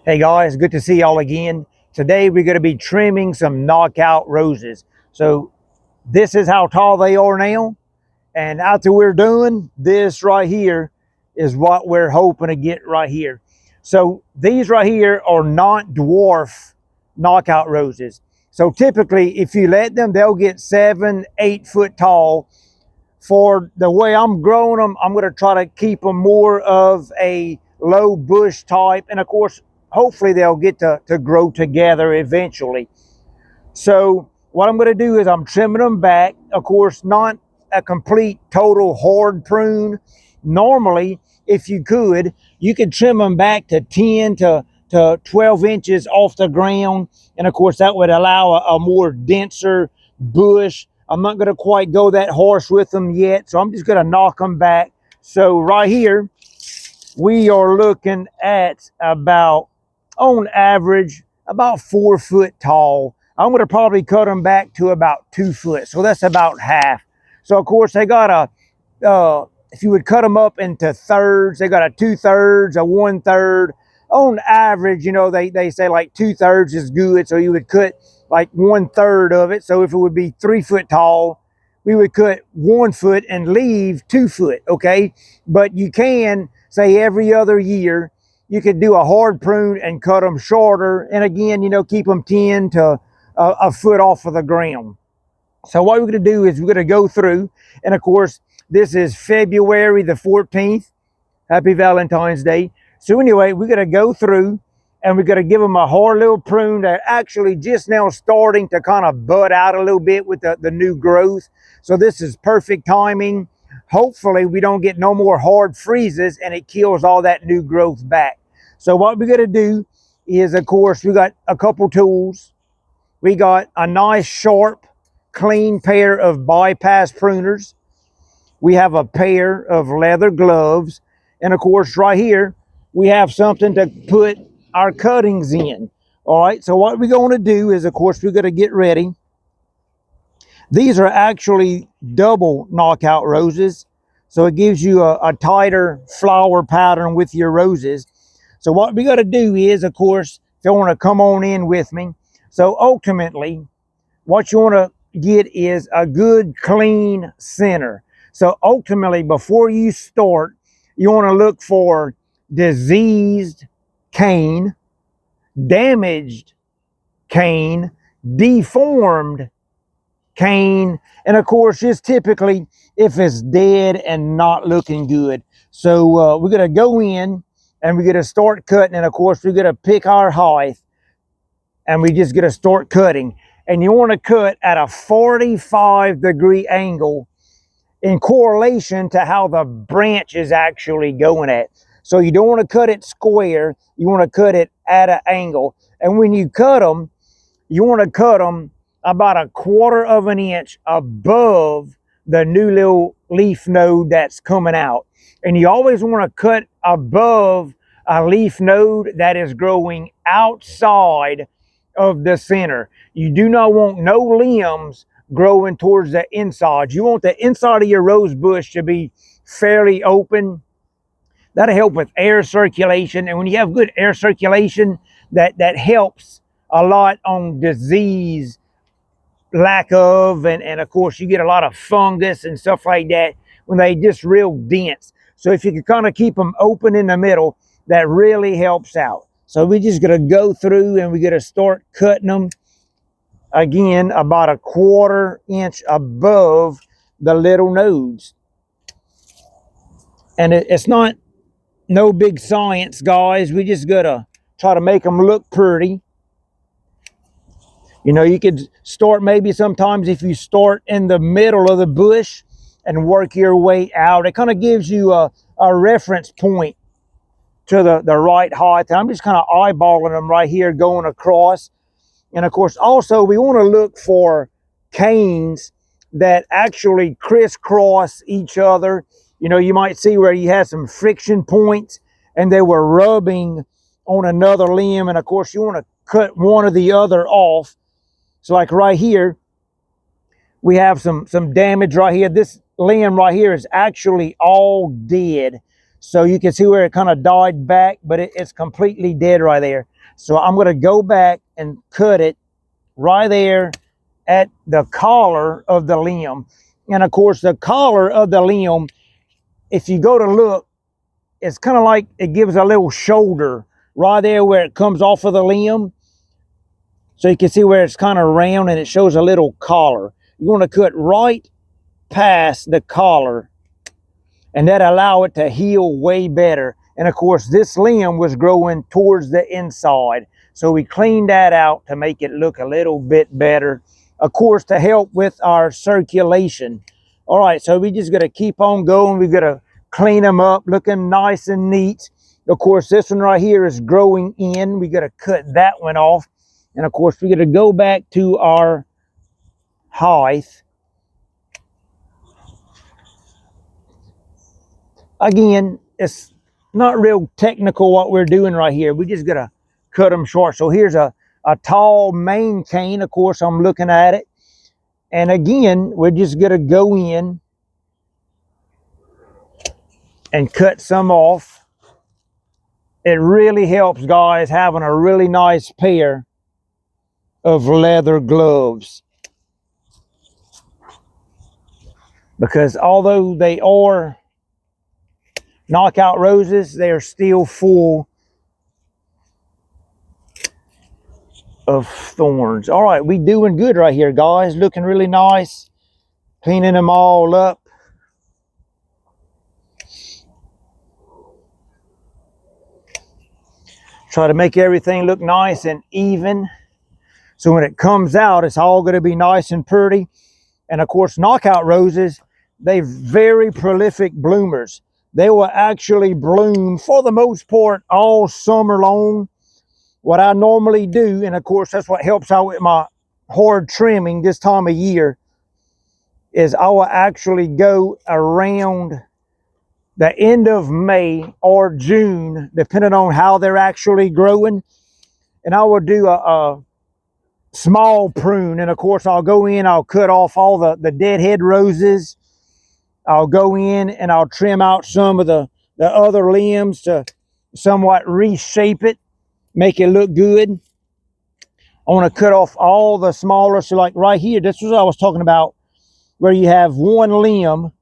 Hey guys, good to see y'all again. Today we're going to be trimming some knockout roses. So this is how tall they are now. And after we're done, this right here is what we're hoping to get right here. So these right here are not dwarf knockout roses. So typically if you let them, they'll get 7, 8 foot tall. For the way I'm growing them, I'm going to try to keep them more of a low bush type. And of course, hopefully they'll get to grow together eventually. So what I'm going to do is I'm trimming them back. Of course, not a complete total hard prune. Normally, if you could trim them back to 10 to 12 inches off the ground. And of course, that would allow a more denser bush. I'm not going to quite go that harsh with them yet, so I'm just going to knock them back. So right here, we are looking at about, on average, about 4 foot tall. I'm going to probably cut them back to about 2 foot. So that's about half. So of course they got if you would cut them up into thirds, they got a 2/3, a 1/3. On average, you know, they say like 2/3 is good. So you would cut like 1/3 of it. So if it would be 3 foot tall, we would cut 1 foot and leave 2 foot. Okay. But you can say every other year, you could do a hard prune and cut them shorter. And again, you know, keep them 10 to a foot off of the ground. So what we're going to do is we're going to go through, and of course, this is February the 14th. Happy Valentine's Day. So anyway, we're going to go through and we're going to give them a hard little prune that actually just now starting to kind of bud out a little bit with the new growth. So this is perfect timing. Hopefully we don't get no more hard freezes and it kills all that new growth back. So what we're going to do is, of course, we got a couple tools. We got a nice sharp clean pair of bypass pruners. We have a pair of leather gloves. And of course, right here, we have something to put our cuttings in. All right, so what we're going to do is, of course, we're going to get ready. These are actually double knockout roses. So it gives you a tighter flower pattern with your roses. So what we got to do is, of course, if you want to come on in with me. So ultimately, what you want to get is a good clean center. So ultimately, before you start, you want to look for diseased cane, damaged cane, deformed cane, and of course, just typically if it's dead and not looking good. So we're going to go in and we're going to start cutting, and of course, we're going to pick our height and we just going to start cutting. And you want to cut at a 45-degree angle in correlation to how the branch is actually going at. So you don't want to cut it square, you want to cut it at an angle. And when you cut them, you want to cut them about 1/4 of an inch above the new little leaf node that's coming out. And you always want to cut above a leaf node that is growing outside of the center. You do not want no limbs growing towards the inside. You want the inside of your rose bush to be fairly open. That'll help with air circulation. And when you have good air circulation, that helps a lot on disease lack of, and of course you get a lot of fungus and stuff like that when they just real dense. So if you can kind of keep them open in the middle, that really helps out. So we're just going to go through and we're going to start cutting them again about 1/4 inch above the little nodes. And it's not no big science, guys. We just got to try to make them look pretty. You know, you could start maybe sometimes if you start in the middle of the bush and work your way out. It kind of gives you a reference point to the right height. And I'm just kind of eyeballing them right here going across. And of course, also we want to look for canes that actually crisscross each other. You know, you might see where you have some friction points and they were rubbing on another limb. And of course, you want to cut one or the other off. So like right here, we have some damage right here. This limb right here is actually all dead. So you can see where it kind of died back, but it's completely dead right there. So I'm going to go back and cut it right there at the collar of the limb. And of course, the collar of the limb, if you go to look, it's kind of like it gives a little shoulder right there where it comes off of the limb. So you can see where it's kind of round and it shows a little collar. You want to cut right past the collar, and that allow it to heal way better. And of course, this limb was growing towards the inside. So we cleaned that out to make it look a little bit better. Of course, to help with our circulation. All right, so we just got to keep on going. We got to clean them up, looking nice and neat. Of course, this one right here is growing in. We got to cut that one off. And of course, we got to go back to our height. Again, it's not real technical what we're doing right here. We just got to cut them short. So here's a tall main cane. Of course, I'm looking at it. And again, we're just going to go in and cut some off. It really helps, guys, having a really nice pair of leather gloves. Because although they are knockout roses, they are still full of thorns. All right, we doing good right here, guys. Looking really nice. Cleaning them all up. Try to make everything look nice and even. So when it comes out, it's all going to be nice and pretty. And of course, knockout roses, they're very prolific bloomers. They will actually bloom, for the most part, all summer long. What I normally do, and of course, that's what helps out with my hard trimming this time of year, is I will actually go around the end of May or June, depending on how they're actually growing. And I will do a small prune. And of course, I'll go in, I'll cut off all the deadhead roses. I'll go in and I'll trim out some of the other limbs to somewhat reshape it, make it look good. I want to cut off all the smaller. So like right here, this was what I was talking about, where you have one limb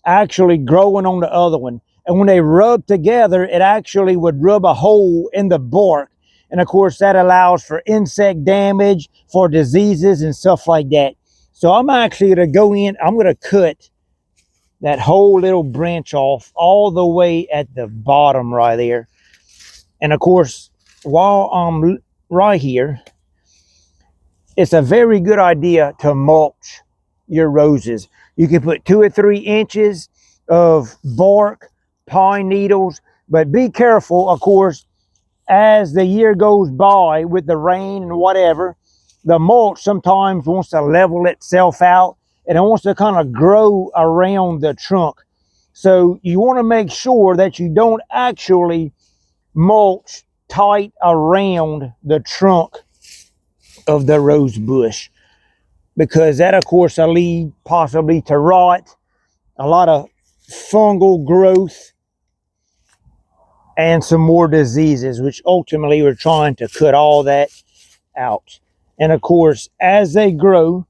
actually growing on the other one. And when they rub together, it actually would rub a hole in the bark. And of course, that allows for insect damage, for diseases and stuff like that. So I'm actually going to go in, I'm going to cut that whole little branch off all the way at the bottom right there. And of course, while I'm right here, it's a very good idea to mulch your roses. You can put 2 or 3 inches of bark, pine needles, but be careful, of course, as the year goes by with the rain and whatever, the mulch sometimes wants to level itself out and it wants to kind of grow around the trunk. So you want to make sure that you don't actually mulch tight around the trunk of the rose bush, because that of course will lead possibly to rot, a lot of fungal growth, and some more diseases, which ultimately we're trying to cut all that out. And of course, as they grow,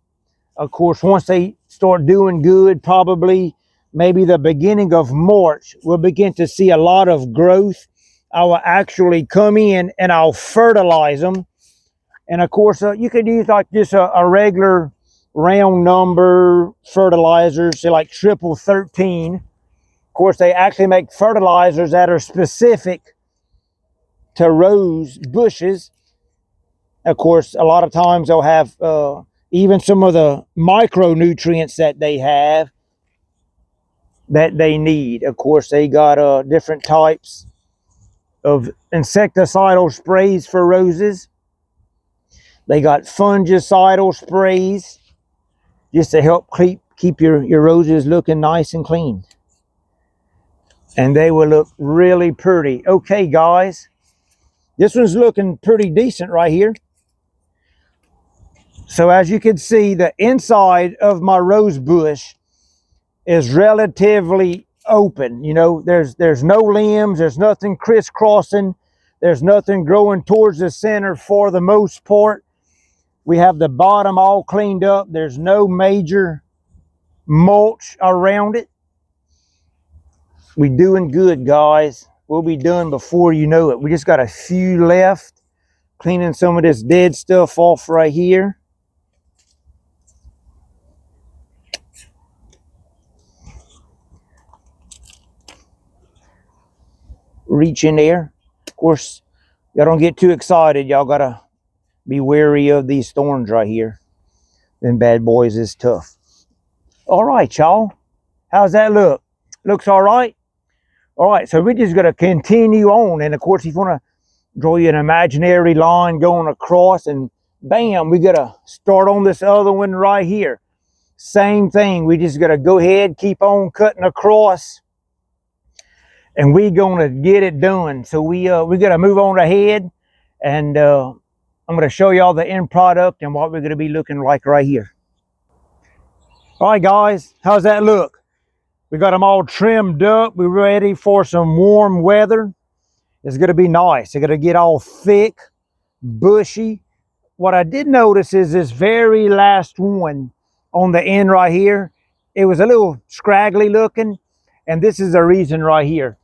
of course, once they start doing good, probably maybe the beginning of March, we'll begin to see a lot of growth. I will actually come in and I'll fertilize them. And of course, you could use like just a regular round number fertilizer, say like triple 13. Of course, they actually make fertilizers that are specific to rose bushes. Of course, a lot of times they'll have even some of the micronutrients that they have that they need. Of course, they got different types of insecticidal sprays for roses. They got fungicidal sprays just to help keep your roses looking nice and clean. And they will look really pretty. Okay, guys, this one's looking pretty decent right here. So as you can see, the inside of my rose bush is relatively open. You know, there's no limbs, there's nothing crisscrossing There's nothing growing towards the center for the most part. We have the bottom all cleaned up. There's no major mulch around it. We doing good, guys. We'll be done before you know it. We just got a few left. Cleaning some of this dead stuff off right here. Reach in there. Of course, y'all don't get too excited. Y'all gotta be wary of these thorns right here. Them bad boys is tough. All right, y'all. How's that look? Looks all right? All right, so we're just gonna continue on. And of course, if you wanna draw you an imaginary line going across, and bam, we gotta start on this other one right here. Same thing. We just gotta go ahead, keep on cutting across, and we gonna get it done. So we gotta move on ahead, and I'm gonna show y'all the end product and what we're gonna be looking like right here. All right, guys, how's that look? We got them all trimmed up. We're ready for some warm weather. It's gonna be nice. It's gonna get all thick, bushy. What I did notice is this very last one on the end right here, it was a little scraggly looking, and this is the reason right here.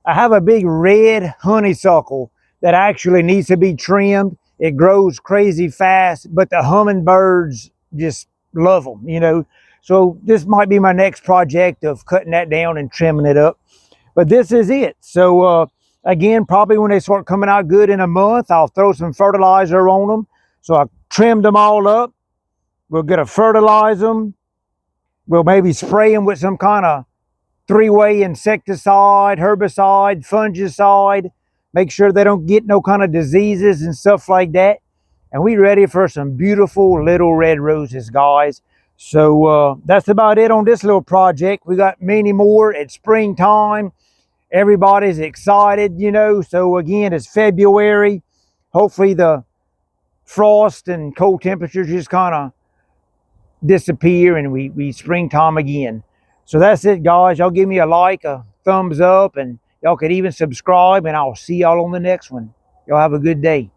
I have a big red honeysuckle that actually needs to be trimmed. It grows crazy fast, but the hummingbirds just love them, you know. So this might be my next project of cutting that down and trimming it up. But this is it. So again, probably when they start coming out good in a month, I'll throw some fertilizer on them. So I trimmed them all up. We're gonna fertilize them. We'll maybe spray them with some kind of three-way insecticide, herbicide, fungicide. Make sure they don't get no kind of diseases and stuff like that. And we ready for some beautiful little red roses, guys. So that's about it on this little project. We got many more. It's springtime. Everybody's excited, you know. So again, it's February. Hopefully the frost and cold temperatures just kind of disappear and we springtime again. So that's it, guys. Y'all give me a like, a thumbs up, and y'all could even subscribe, and I'll see y'all on the next one. Y'all have a good day.